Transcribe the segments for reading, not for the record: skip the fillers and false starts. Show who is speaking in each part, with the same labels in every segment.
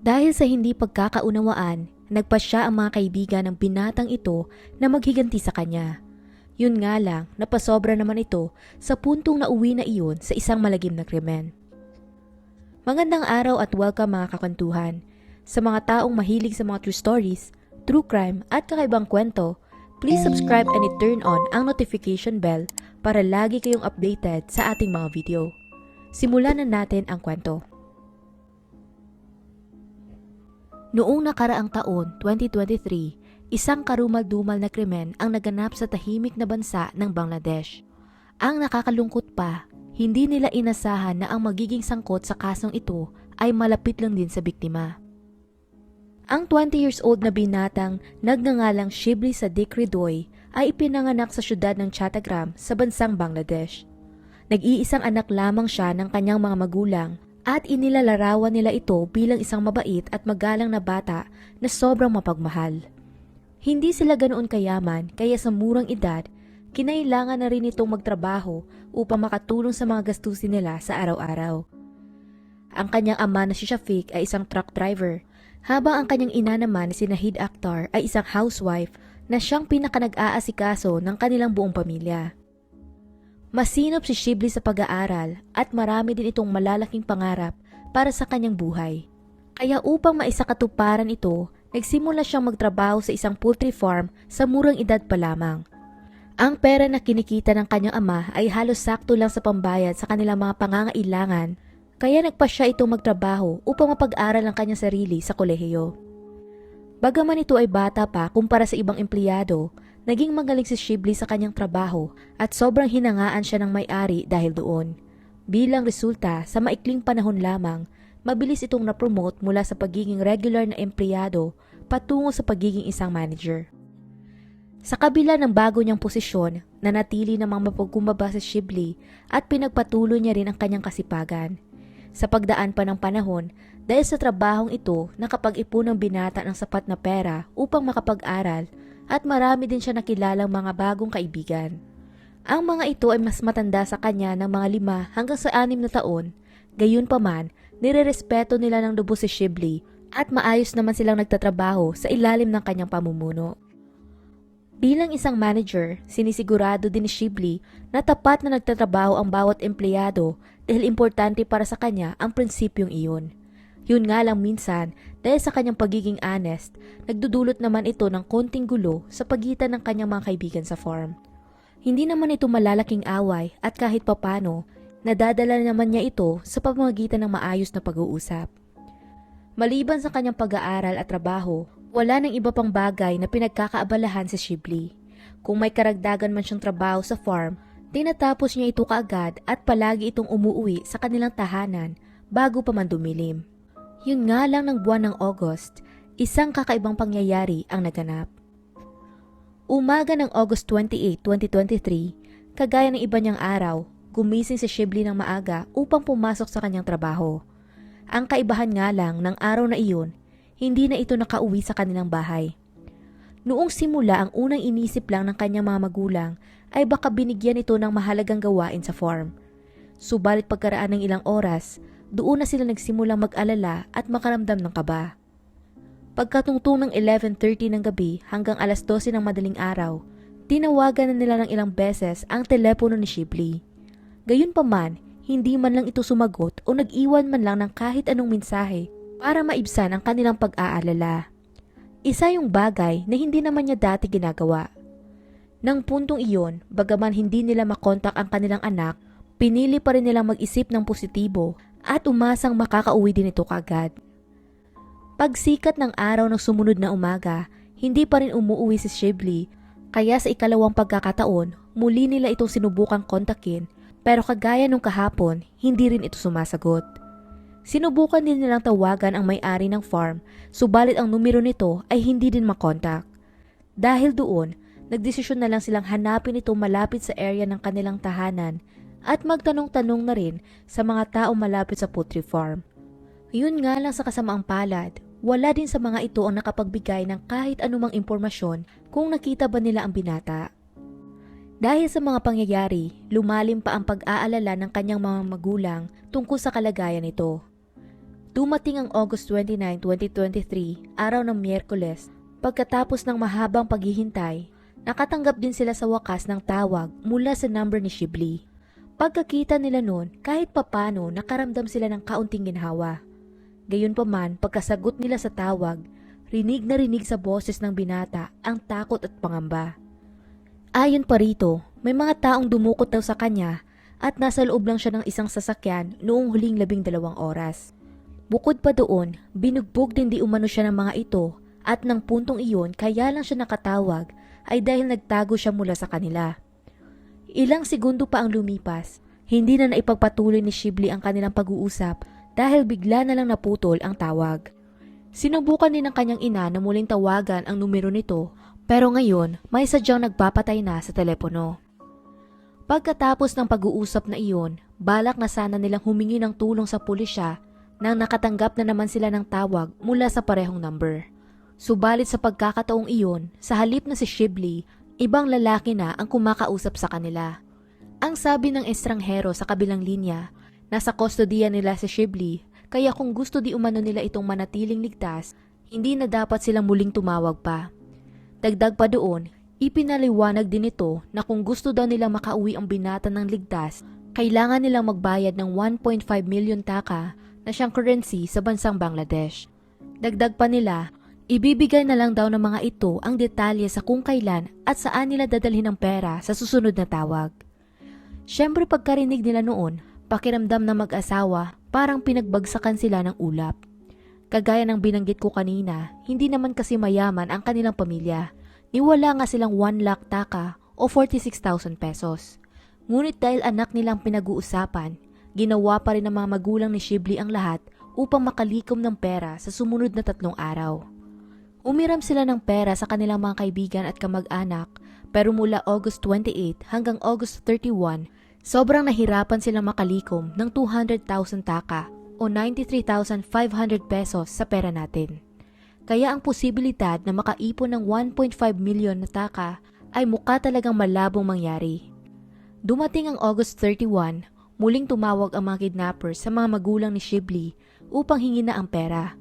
Speaker 1: Dahil sa hindi pagkakaunawaan, nagpasya ang mga kaibigan ng binatang ito na maghiganti sa kanya. Yun nga lang, napasobra naman ito sa puntong nauwi na iyon sa isang malagim na krimen. Magandang araw at welcome mga kakwentuhan. Sa mga taong mahilig sa mga true stories, true crime at kakaibang kwento, please subscribe and i-turn on ang notification bell para lagi kayong updated sa ating mga video. Simulan na natin ang kwento. Noong nakaraang taon, 2023, isang karumal-dumal na krimen ang naganap sa tahimik na bansa ng Bangladesh. Ang nakakalungkot pa, hindi nila inasahan na ang magiging sangkot sa kasong ito ay malapit lang din sa biktima. Ang 20 years old na binatang nagngangalang Shibli Sadiq Ridoy ay ipinanganak sa syudad ng Chattogram sa bansang Bangladesh. Nag-iisang anak lamang siya ng kanyang mga magulang at inilalarawan nila ito bilang isang mabait at magalang na bata na sobrang mapagmahal. Hindi sila ganoon kayaman kaya sa murang edad, kinailangan na rin itong magtrabaho upang makatulong sa mga gastusin nila sa araw-araw. Ang kanyang ama na si Shafiq ay isang truck driver, habang ang kanyang ina naman si Nahid Akhtar ay isang housewife na siyang pinaka-nag-aasikaso ng kanilang buong pamilya. Masinop si Shibli sa pag-aaral at marami din itong malalaking pangarap para sa kanyang buhay. Kaya upang maisakatuparan ito, nagsimula siyang magtrabaho sa isang poultry farm sa murang edad pa lamang. Ang pera na kinikita ng kanyang ama ay halos sakto lang sa pambayad sa kanilang mga pangangailangan, kaya nagpa siya itong magtrabaho upang mapag-aral ang kanyang sarili sa kolehiyo. Bagaman ito ay bata pa kumpara sa ibang empleyado, naging magaling si Shibli sa kanyang trabaho at sobrang hinangaan siya ng may-ari dahil doon. Bilang resulta, sa maikling panahon lamang, mabilis itong na-promote mula sa pagiging regular na empleyado patungo sa pagiging isang manager. Sa kabila ng bago niyang posisyon, nanatili namang mapagkumbaba si Shibli at pinagpatuloy niya rin ang kanyang kasipagan. Sa pagdaan pa ng panahon, dahil sa trabahong ito, nakapag-ipon ng binata ng sapat na pera upang makapag-aral at marami din siya nakilalang mga bagong kaibigan. Ang mga ito ay mas matanda sa kanya ng mga 5 hanggang sa 6 na taon, gayunpaman, nirerespeto nila ng lubos si Shibli at maayos naman silang nagtatrabaho sa ilalim ng kanyang pamumuno. Bilang isang manager, sinisigurado din ni Shibli na tapat na nagtatrabaho ang bawat empleyado dahil importante para sa kanya ang prinsipyong iyon. Yun nga lang minsan, dahil sa kanyang pagiging honest, nagdudulot naman ito ng konting gulo sa pagitan ng kanyang mga kaibigan sa farm. Hindi naman ito malalaking away at kahit papano, nadadala naman niya ito sa pamamagitan ng maayos na pag-uusap. Maliban sa kanyang pag-aaral at trabaho, wala nang iba pang bagay na pinagkakaabalahan sa Shibli. Kung may karagdagan man siyang trabaho sa farm, tinatapos niya ito kaagad at palagi itong umuwi sa kanilang tahanan bago pa man dumilim. Yun nga lang ng buwan ng August, isang kakaibang pangyayari ang naganap. Umaga ng August 28, 2023, kagaya ng iba niyang araw, gumising si Shibli ng maaga upang pumasok sa kanyang trabaho. Ang kaibahan nga lang ng araw na iyon, hindi na ito nakauwi sa kanilang bahay. Noong simula, ang unang inisip lang ng kanyang mga magulang ay baka binigyan ito ng mahalagang gawain sa farm. Subalit pagkaraan ng ilang oras, doon na sila nagsimulang mag-alala at makaramdam ng kaba. Pagkatungtong ng 11:30 ng gabi hanggang alas 12 ng madaling araw, tinawagan na nila ng ilang beses ang telepono ni Shibli. Gayunpaman, hindi man lang ito sumagot o nag-iwan man lang ng kahit anong mensahe para maibsan ang kanilang pag-aalala. Isa yung bagay na hindi naman niya dati ginagawa. Nang puntong iyon, bagaman hindi nila makontak ang kanilang anak, pinili pa rin nilang mag-isip ng positibo at umasang makakauwi din ito kaagad. Pagsikat ng araw ng sumunod na umaga, hindi pa rin umuwi si Shibli, kaya sa ikalawang pagkakataon, muli nila itong sinubukang kontakin, pero kagaya nung kahapon, hindi rin ito sumasagot. Sinubukan din nilang tawagan ang may-ari ng farm, subalit ang numero nito ay hindi din makontak. Dahil doon, nagdesisyon na lang silang hanapin ito malapit sa area ng kanilang tahanan at magtanong-tanong na rin sa mga tao malapit sa poultry farm. Yun nga lang sa kasamaang palad, wala din sa mga ito ang nakapagbigay ng kahit anumang impormasyon kung nakita ba nila ang binata. Dahil sa mga pangyayari, lumalim pa ang pag-aalala ng kanyang mga magulang tungkol sa kalagayan nito. Dumating ang August 29, 2023, araw ng Miyerkules. Pagkatapos ng mahabang paghihintay, nakatanggap din sila sa wakas ng tawag mula sa number ni Shibli. Pagkakita nila noon, kahit papano nakaramdam sila ng kaunting ginhawa. Gayunpaman, pagkasagot nila sa tawag, rinig na rinig sa boses ng binata ang takot at pangamba. Ayon pa rito, may mga taong dumukot daw sa kanya at nasa loob lang siya ng isang sasakyan noong huling 12 oras. Bukod pa doon, binugbog din di umano siya ng mga ito at ng puntong iyon kaya lang siya nakatawag ay dahil nagtago siya mula sa kanila. Ilang segundo pa ang lumipas, hindi na naipagpatuloy ni Shibli ang kanilang pag-uusap dahil bigla na lang naputol ang tawag. Sinubukan din ng kanyang ina na muling tawagan ang numero nito pero ngayon may sadyang nagpapatay na sa telepono. Pagkatapos ng pag-uusap na iyon, balak na sana nilang humingi ng tulong sa pulisya nang nakatanggap na naman sila ng tawag mula sa parehong number. Subalit sa pagkakataong iyon, sa halip na si Shibli, ibang lalaki na ang kumakausap sa kanila. Ang sabi ng estranghero sa kabilang linya, nasa kustodiya nila si Shibli, kaya kung gusto di umano nila itong manatiling ligtas, hindi na dapat silang muling tumawag pa. Dagdag pa doon, ipinaliwanag din ito na kung gusto daw nilang makauwi ang binata ng ligtas, kailangan nilang magbayad ng 1.5 million taka na siyang currency sa bansang Bangladesh. Dagdag pa nila, ibibigay na lang daw ng mga ito ang detalye sa kung kailan at saan nila dadalhin ang pera sa susunod na tawag. Siyempre pagkarinig nila noon, pakiramdam na mag-asawa parang pinagbagsakan sila ng ulap. Kagaya ng binanggit ko kanina, hindi naman kasi mayaman ang kanilang pamilya. Niwala nga silang 1 lakh taka o 46,000 pesos. Ngunit dahil anak nilang pinag-uusapan, ginawa pa rin ng mga magulang ni Shibli ang lahat upang makalikom ng pera sa sumunod na 3 araw. Umiram sila ng pera sa kanilang mga kaibigan at kamag-anak pero mula August 28 hanggang August 31, sobrang nahirapan silang makalikom ng 200,000 taka o 93,500 pesos sa pera natin. Kaya ang posibilidad na makaipon ng 1.5 million na taka ay mukha talagang malabong mangyari. Dumating ang August 31, muling tumawag ang mga kidnappers sa mga magulang ni Shibli upang hingin na ang pera.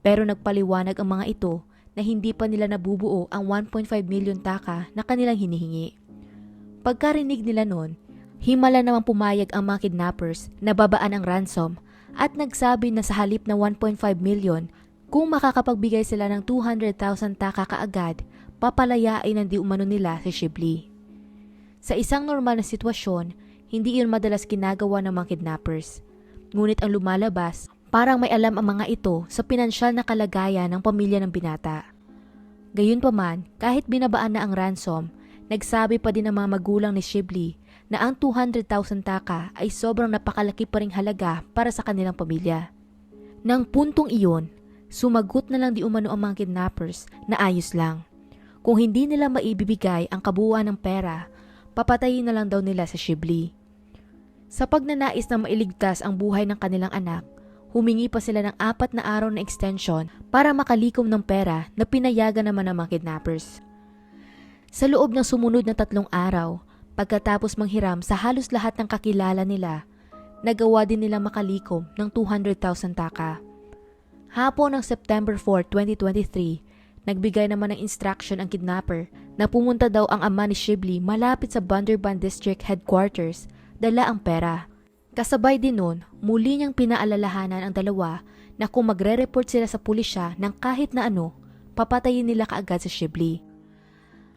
Speaker 1: Pero nagpaliwanag ang mga ito na hindi pa nila nabubuo ang 1.5 million taka na kanilang hinihingi. Pagkarinig nila noon, himala namang pumayag ang mga kidnappers na babaan ang ransom at nagsabi na sa halip na 1.5 million, kung makakapagbigay sila ng 200,000 taka kaagad, papalayain ng di umano nila si Shibli. Sa isang normal na sitwasyon, hindi iyon madalas ginagawa ng mga kidnappers. Ngunit ang lumalabas, parang may alam ang mga ito sa pinansyal na kalagayan ng pamilya ng binata. Gayunpaman, kahit binabaan na ang ransom, nagsabi pa din ang mga magulang ni Shibli na ang 200,000 taka ay sobrang napakalaki pa ring halaga para sa kanilang pamilya. Nang puntong iyon, sumagot na lang di umano ang mga kidnappers na ayos lang. Kung hindi nila maibibigay ang kabuuan ng pera, papatayin na lang daw nila sa Shibli. Sa pagnanais na mailigtas ang buhay ng kanilang anak, humingi pa sila ng 4 na araw na extension para makalikom ng pera na pinayagan naman ng mga kidnappers. Sa loob ng sumunod na 3 araw, pagkatapos manghiram sa halos lahat ng kakilala nila, nagawa din nila makalikom ng 200,000 taka. Hapon ng September 4, 2023, nagbigay naman ng instruction ang kidnapper na pumunta daw ang ama ni Shibli malapit sa Bandarban District Headquarters, dala ang pera. Kasabay din nun, muli niyang pinaalalahanan ang dalawa na kung magre-report sila sa pulisya ng kahit na ano, papatayin nila kaagad sa Shibli.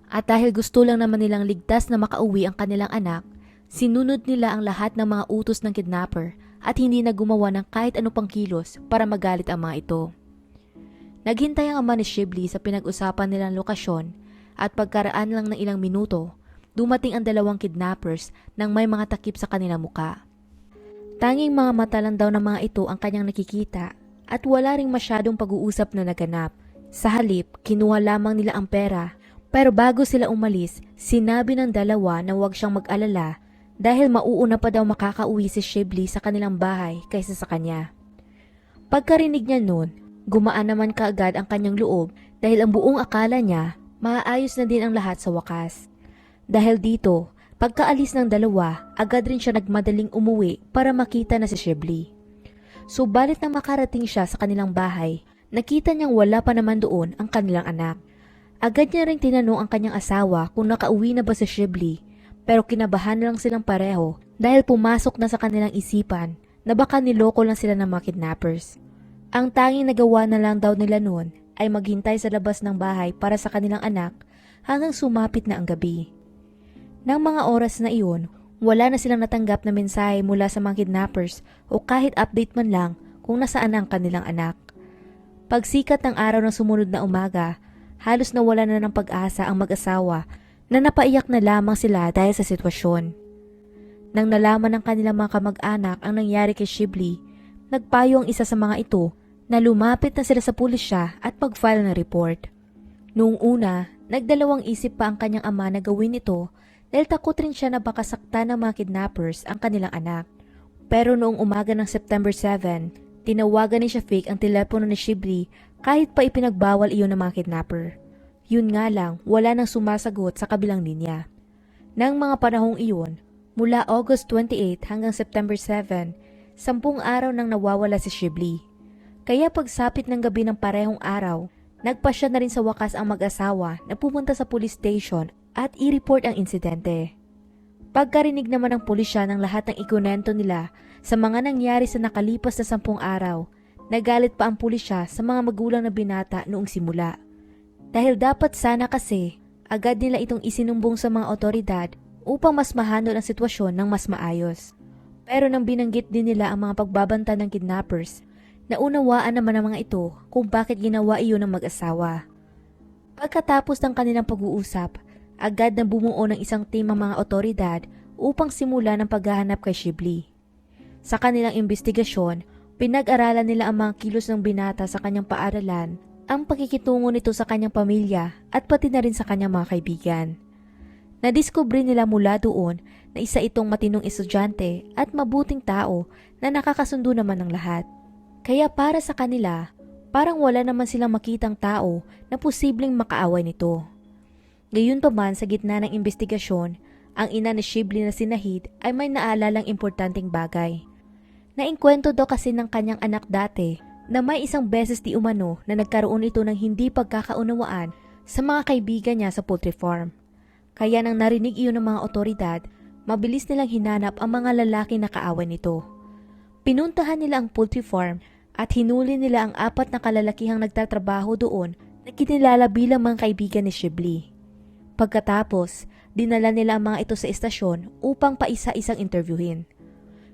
Speaker 1: At dahil gusto lang naman nilang ligtas na makauwi ang kanilang anak, sinunod nila ang lahat ng mga utos ng kidnapper at hindi na gumawa ng kahit ano pang kilos para magalit ang mga ito. Naghintay ang ama ni Shibli sa pinag-usapan nilang lokasyon at pagkaraan lang ng ilang minuto, dumating ang 2 kidnappers nang may mga takip sa kanilang muka. Tanging mga mata lang daw ng mga ito ang kanyang nakikita at wala ring masyadong pag-uusap na naganap. Sa halip, kinuha lamang nila ang pera. Pero bago sila umalis, sinabi ng dalawa na huwag siyang mag-alala dahil mauuna pa daw makakauwi si Shibli sa kanilang bahay kaysa sa kanya. Pagkarinig niya noon, gumaan naman kaagad ang kanyang loob dahil ang buong akala niya maaayos na din ang lahat sa wakas. Dahil dito, pagkaalis ng dalawa, agad rin siya nagmadaling umuwi para makita na si Shibli. Subalit na makarating siya sa kanilang bahay, nakita niyang wala pa naman doon ang kanilang anak. Agad niya ring tinanong ang kanyang asawa kung nakauwi na ba si Shibli, pero kinabahan lang silang pareho dahil pumasok na sa kanilang isipan na baka niloko lang sila ng mga kidnappers. Ang tanging nagawa na lang daw nila noon ay maghintay sa labas ng bahay para sa kanilang anak hanggang sumapit na ang gabi. Nang mga oras na iyon, wala na silang natanggap na mensahe mula sa mga kidnappers o kahit update man lang kung nasaan ang kanilang anak. Pagsikat ng araw ng sumunod na umaga, halos nawala na ng pag-asa ang mag-asawa na napaiyak na lamang sila dahil sa sitwasyon. Nang nalaman ng kanilang mga kamag-anak ang nangyari kay Shibli, nagpayo ang isa sa mga ito na lumapit na sila sa pulisya at pag-file ng report. Noong una, nagdalawang isip pa ang kanyang ama na gawin ito dahil takot rin siya na baka saktan ng mga kidnappers ang kanilang anak. Pero noong umaga ng September 7, tinawagan ni Shafiq ang telepono ni Shibli kahit pa ipinagbawal iyon ng mga kidnapper. Yun nga lang, wala nang sumasagot sa kabilang linya. Nang mga panahong iyon, mula August 28 hanggang September 7, 10 araw nang nawawala si Shibli. Kaya pagsapit ng gabi ng parehong araw, nagpasya na rin sa wakas ang mag-asawa na pumunta sa police station at i-report ang insidente. Pagkarinig naman ng pulisya ng lahat ng ikunento nila sa mga nangyari sa nakalipas na 10 araw, nagalit pa ang pulisya sa mga magulang na binata noong simula. Dahil dapat sana kasi, agad nila itong isinumbong sa mga otoridad upang mas mahandle ang sitwasyon ng mas maayos. Pero nang binanggit din nila ang mga pagbabanta ng kidnappers, naunawaan naman ng mga ito kung bakit ginawa iyon ng mag-asawa. Pagkatapos ng kanilang pag-uusap, agad na bumuo ng isang team ang mga otoridad upang simula ng paghahanap kay Shibli. Sa kanilang investigasyon, pinag-aralan nila ang mga kilos ng binata sa kanyang paaralan, ang pakikitungo nito sa kanyang pamilya at pati na rin sa kanyang mga kaibigan. Nadiskubre nila mula doon na isa itong matinong estudyante at mabuting tao na nakakasundo naman ng lahat. Kaya para sa kanila, parang wala naman silang makitang tao na posibleng makaaway nito. Gayunpaman sa gitna ng investigasyon, ang ina ni Shibli na si Nahid ay may naalalang importanteng bagay. Naingkwento daw kasi ng kanyang anak dati na may isang beses di umano na nagkaroon ito ng hindi pagkakaunawaan sa mga kaibigan niya sa poultry farm. Kaya nang narinig iyon ng mga otoridad, mabilis nilang hinanap ang mga lalaki na kaaway nito. Pinuntahan nila ang poultry farm at hinuli nila ang 4 na kalalakihang nagtatrabaho doon na kinilala bilang mga kaibigan ni Shibli. Pagkatapos, dinala nila ang mga ito sa estasyon upang paisa-isang interviewin.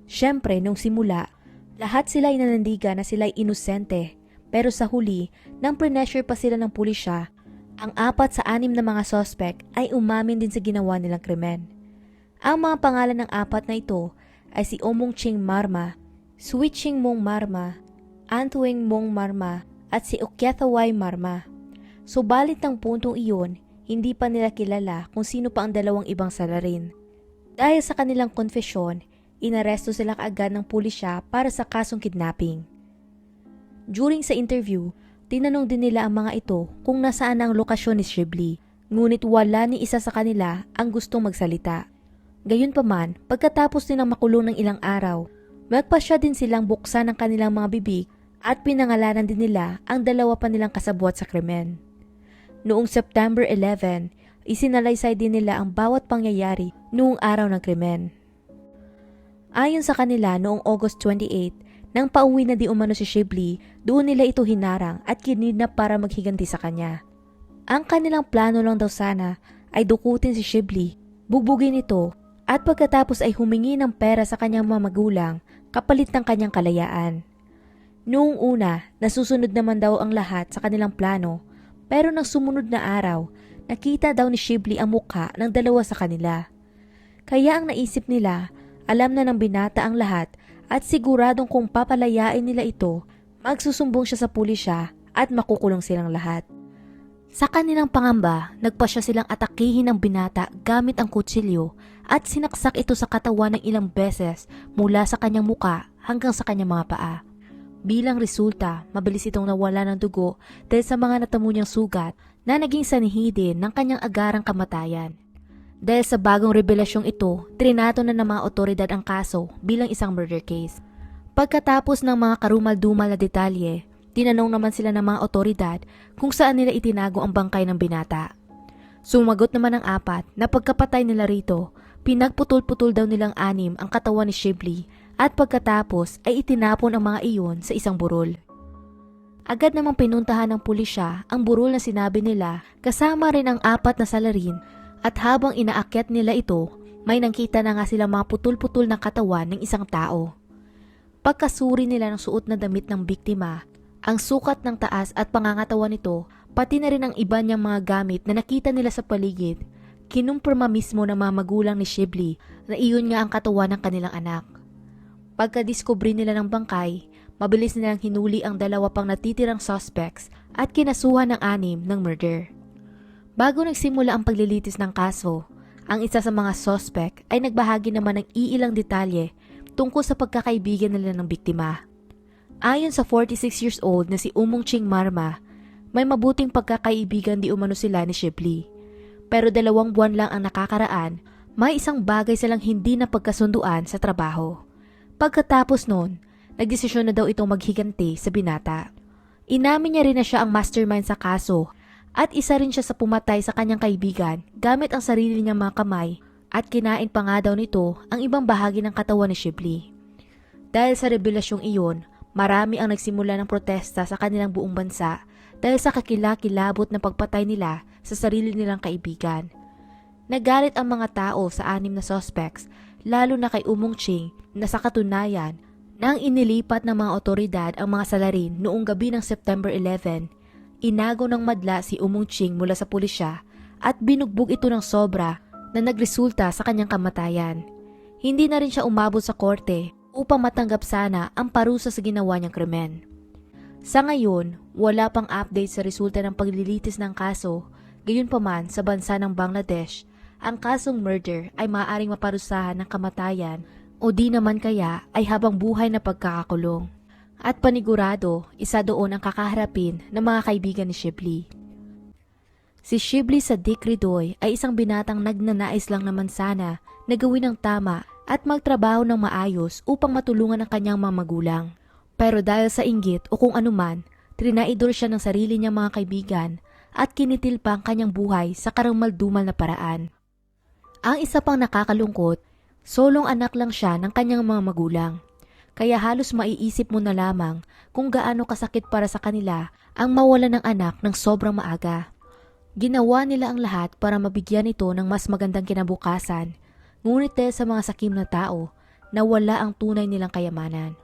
Speaker 1: Siyempre, nung simula, lahat sila ay nanandigan na sila ay inosente, pero sa huli, nang pressure pa sila ng pulisya, ang 4 sa 6 na mga suspect ay umamin din sa ginawa nilang krimen. Ang mga pangalan ng 4 na ito ay si Omong Ching Marma, Switching Mong Marma, Antuing Mong Marma at si Okyethaway Marma. Subalit ng puntong iyon, hindi pa nila kilala kung sino pa ang dalawang ibang salarin. Dahil sa kanilang konfesyon, inaresto sila kaagad ng pulisya para sa kasong kidnapping. During sa interview, tinanong din nila ang mga ito kung nasaan ang lokasyon ni Shibli, ngunit wala ni isa sa kanila ang gustong magsalita. Gayunpaman, pagkatapos nilang makulong ng ilang araw, magpasya din silang buksan ang kanilang mga bibig at pinangalanan din nila ang 2 pa nilang kasabwat sa krimen. Noong September 11, isinalaysay din nila ang bawat pangyayari noong araw ng krimen. Ayon sa kanila noong August 28, nang pauwi na di umano si Shibli, doon nila ito hinarang at kinidnap para maghiganti sa kanya. Ang kanilang plano lang daw sana ay dukutin si Shibli, bugbugin ito at pagkatapos ay humingi ng pera sa kanyang mga magulang kapalit ng kanyang kalayaan. Noong una, nasusunod naman daw ang lahat sa kanilang plano, pero nang sumunod na araw, nakita daw ni Shibli ang mukha ng 2 sa kanila. Kaya ang naisip nila, alam na ng binata ang lahat at siguradong kung papalayain nila ito, magsusumbong siya sa pulisya at makukulong silang lahat. Sa kanilang pangamba, nagpasya silang atakihin ang binata gamit ang kutsilyo at sinaksak ito sa katawan ng ilang beses mula sa kanyang muka hanggang sa kanyang mga paa. Bilang resulta, mabilis itong nawala ng dugo dahil sa mga natamo niyang sugat na naging sanhi din ng kanyang agarang kamatayan. Dahil sa bagong revelasyong ito, trinato na ng mga otoridad ang kaso bilang isang murder case. Pagkatapos ng mga karumal-dumal na detalye, tinanong naman sila ng mga otoridad kung saan nila itinago ang bangkay ng binata. Sumagot naman ang 4 na pagkapatay nila rito, pinagputol-putol daw nilang 6 ang katawan ni Shibley at pagkatapos ay itinapon ang mga iyon sa isang burol. Agad namang pinuntahan ng pulisya ang burol na sinabi nila kasama rin ang 4 na salarin at habang inaakyat nila ito, may nakita na nga sila mga putol-putol na katawan ng isang tao. Pagkasuri nila ng suot na damit ng biktima, ang sukat ng taas at pangangatawan nito, pati na rin ang iba niyang mga gamit na nakita nila sa paligid, kinumpirma mismo ng mga magulang ni Shibley na iyon nga ang katawan ng kanilang anak. Pagkadiskubre nila ng bangkay, mabilis nilang hinuli ang 2 pang natitirang suspects at kinasuhan ng 6 ng murder. Bago nagsimula ang paglilitis ng kaso, ang isa sa mga suspect ay nagbahagi naman ng iilang detalye tungkol sa pagkakaibigan nila ng biktima. Ayon sa 46 years old na si Umong Ching Marma, may mabuting pagkakaibigan di umano sila ni Shibley. Pero 2 buwan lang ang nakakaraan, may isang bagay silang hindi na pagkasunduan sa trabaho. Pagkatapos noon, nagdesisyon na daw itong maghiganti sa binata. Inamin niya rin na siya ang mastermind sa kaso at isa rin siya sa pumatay sa kanyang kaibigan gamit ang sarili niyang mga kamay at kinain pa nga daw nito ang ibang bahagi ng katawan ni Shibley. Dahil sa revelasyong iyon, marami ang nagsimula ng protesta sa kanilang buong bansa dahil sa kakilakilabot na pagpatay nila sa sarili nilang kaibigan. Nagalit ang mga tao sa 6 na suspects, lalo na kay Umong Ching na sa katunayan, nang inilipat ng mga otoridad ang mga salarin noong gabi ng September 11, inago ng madla si Umong Ching mula sa pulisya at binugbog ito ng sobra na nagresulta sa kanyang kamatayan. Hindi na rin siya umabot sa korte upang matanggap sana ang parusa sa ginawa niyang krimen. Sa ngayon, wala pang update sa resulta ng paglilitis ng kaso, gayunpaman sa bansa ng Bangladesh, ang kasong murder ay maaaring maparusahan ng kamatayan o di naman kaya ay habang buhay na pagkakakulong. At panigurado, isa doon ang kakaharapin ng mga kaibigan ni Shibley. Si Shibley Sadiq Ridoy ay isang binatang nagnanais lang naman sana na gawin ang tama at magtrabaho ng maayos upang matulungan ang kanyang mga magulang. Pero dahil sa inggit o kung anuman, trinaidor siya ng sarili niyang mga kaibigan at kinitil pa ang kanyang buhay sa karumal-dumal na paraan. Ang isa pang nakakalungkot, solong anak lang siya ng kanyang mga magulang. Kaya halos maiisip mo na lamang kung gaano kasakit para sa kanila ang mawala ng anak ng sobrang maaga. Ginawa nila ang lahat para mabigyan ito ng mas magandang kinabukasan, ngunit dahil sa mga sakim na tao, nawala ang tunay nilang kayamanan.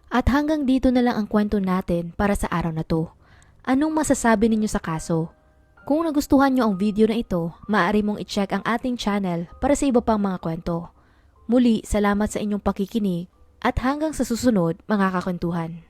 Speaker 1: At hanggang dito na lang ang kwento natin para sa araw na to. Anong masasabi ninyo sa kaso? Kung nagustuhan nyo ang video na ito, maaari mong i-check ang ating channel para sa iba pang mga kwento. Muli, salamat sa inyong pakikinig at hanggang sa susunod mga kakwentuhan.